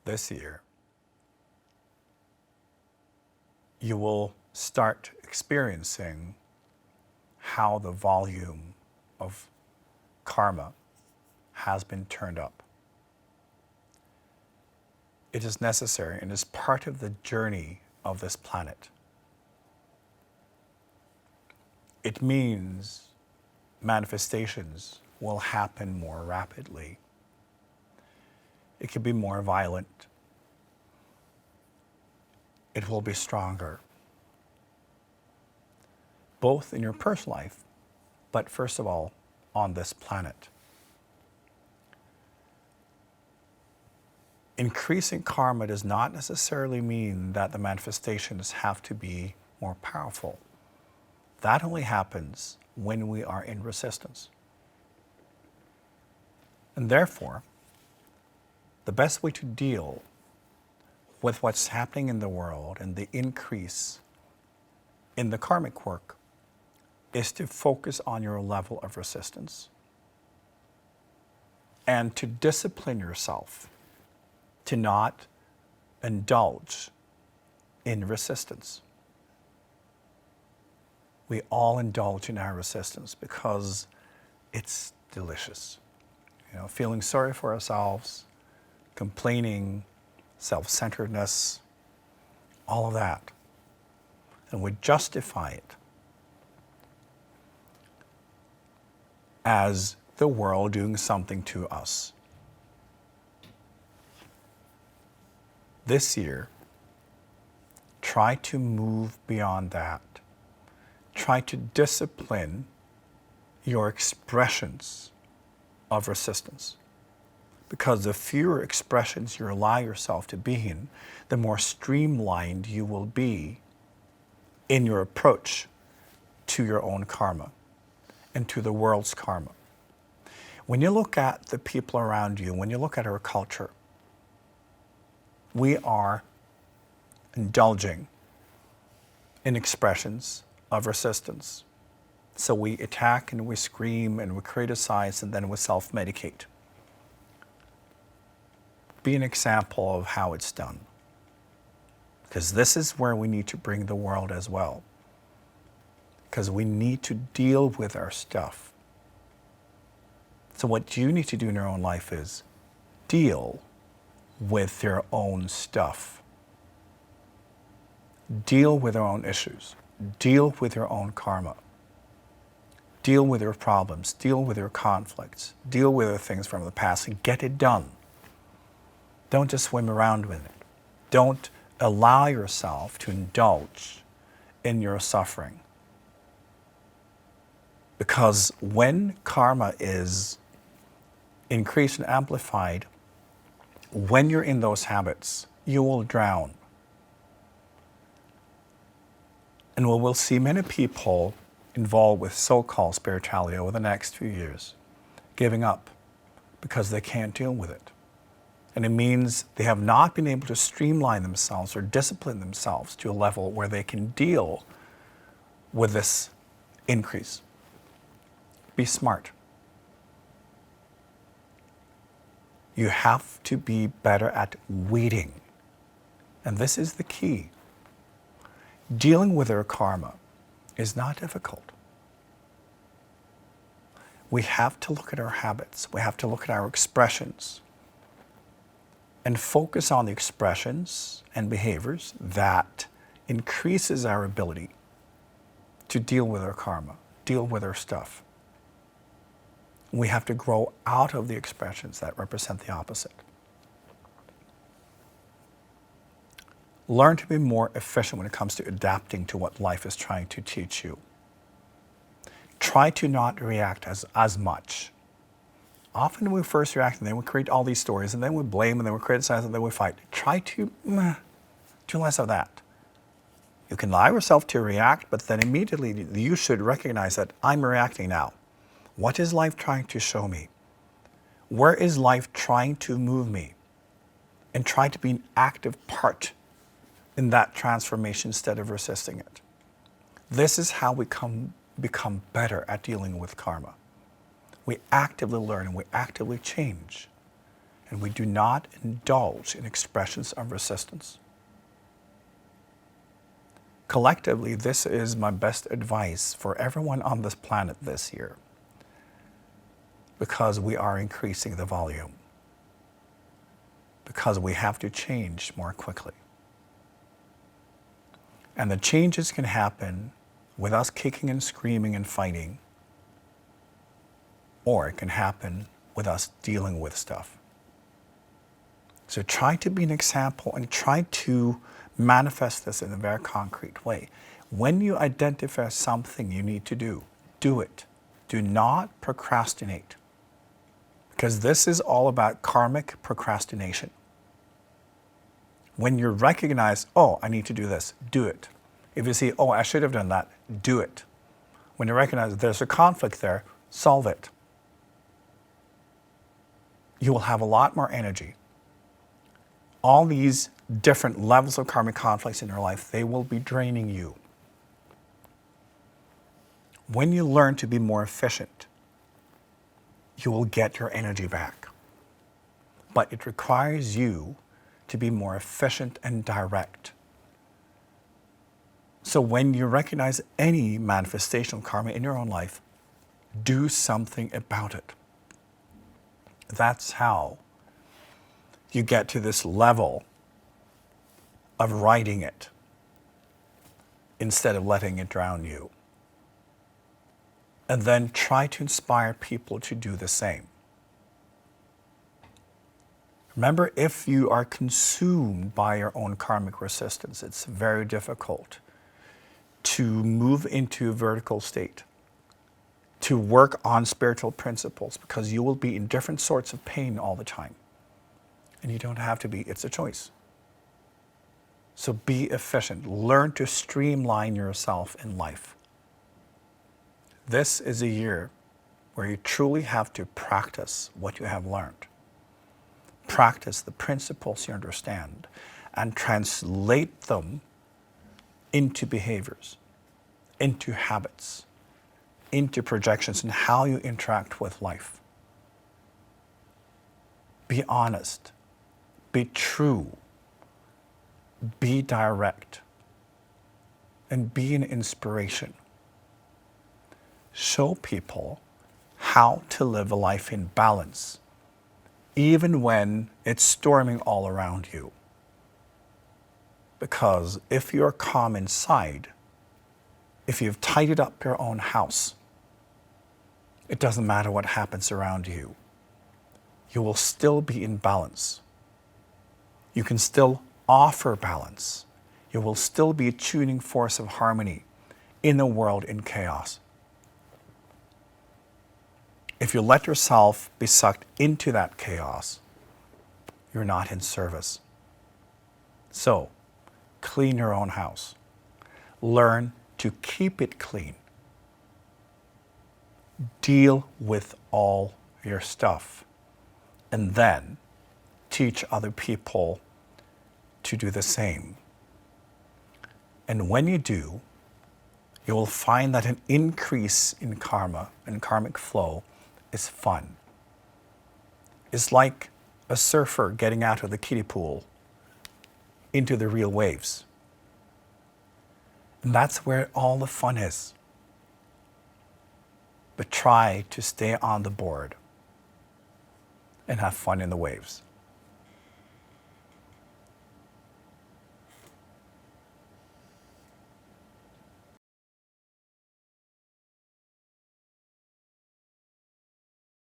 this year, you will start experiencing how the volume of karma has been turned up. It is necessary and is part of the journey of this planet. It means manifestations will happen more rapidly. It can be more violent. It will be stronger, both in your personal life, but first of all, on this planet. Increasing karma does not necessarily mean that the manifestations have to be more powerful. That only happens when we are in resistance. And therefore, the best way to deal with what's happening in the world and the increase in the karmic work is to focus on your level of resistance and to discipline yourself to not indulge in resistance. We all indulge in our resistance because it's delicious. Feeling sorry for ourselves, complaining, self-centeredness, all of that. And we justify it as the world doing something to us. This year, try to move beyond that. Try to discipline your expressions of resistance. Because the fewer expressions you allow yourself to be in, the more streamlined you will be in your approach to your own karma and to the world's karma. When you look at the people around you, when you look at our culture, we are indulging in expressions of resistance. So we attack and we scream and we criticize and then we self-medicate. Be an example of how it's done. Because this is where we need to bring the world as well. Because we need to deal with our stuff. So what you need to do in your own life is deal with your own stuff. Deal with your own issues. Deal with your own karma. Deal with your problems. Deal with your conflicts. Deal with the things from the past and get it done. Don't just swim around with it. Don't allow yourself to indulge in your suffering. Because when karma is increased and amplified, when you're in those habits, you will drown. And we will see many people involved with so-called spirituality over the next few years giving up because they can't deal with it. And it means they have not been able to streamline themselves or discipline themselves to a level where they can deal with this increase. Be smart. You have to be better at weeding. And this is the key. Dealing with our karma is not difficult. We have to look at our habits. We have to look at our expressions and focus on the expressions and behaviors that increases our ability to deal with our karma, deal with our stuff. We have to grow out of the expressions that represent the opposite. Learn to be more efficient when it comes to adapting to what life is trying to teach you. Try to not react as much. Often we first react and then we create all these stories and then we blame and then we criticize and then we fight. Try to do less of that. You can allow yourself to react, but then immediately you should recognize that I'm reacting now. What is life trying to show me? Where is life trying to move me? And try to be an active part in that transformation instead of resisting it. This is how we become better at dealing with karma. We actively learn and we actively change. and we do not indulge in expressions of resistance. Collectively, this is my best advice for everyone on this planet this year, because we are increasing the volume, because we have to change more quickly. And the changes can happen with us kicking and screaming and fighting, or it can happen with us dealing with stuff. So try to be an example and try to manifest this in a very concrete way. When you identify something you need to do it. Do not procrastinate, because this is all about karmic procrastination. When you recognize, oh, I need to do this, do it. If you see, oh, I should have done that, do it. When you recognize there's a conflict there, solve it. You will have a lot more energy. All these different levels of karmic conflicts in your life, they will be draining you. When you learn to be more efficient, you will get your energy back. But it requires you to be more efficient and direct. So when you recognize any manifestation of karma in your own life, do something about it. That's how you get to this level of writing it instead of letting it drown you. And then try to inspire people to do the same. Remember, if you are consumed by your own karmic resistance, it's very difficult to move into a vertical state, to work on spiritual principles, because you will be in different sorts of pain all the time. And you don't have to be, it's a choice. So be efficient. Learn to streamline yourself in life. This is a year where you truly have to practice what you have learned. Practice the principles you understand and translate them into behaviors, into habits, into projections, and how you interact with life. Be honest, be true, be direct, and be an inspiration. Show people how to live a life in balance, even when it's storming all around you. Because if you're calm inside, if you've tidied up your own house, it doesn't matter what happens around you. You will still be in balance. You can still offer balance. You will still be a tuning force of harmony in a world in chaos. If you let yourself be sucked into that chaos, you're not in service. So, clean your own house. Learn to keep it clean. Deal with all your stuff. And then teach other people to do the same. And when you do, you will find that an increase in karma and karmic flow is fun. It's like a surfer getting out of the kiddie pool into the real waves. And that's where all the fun is. But try to stay on the board and have fun in the waves.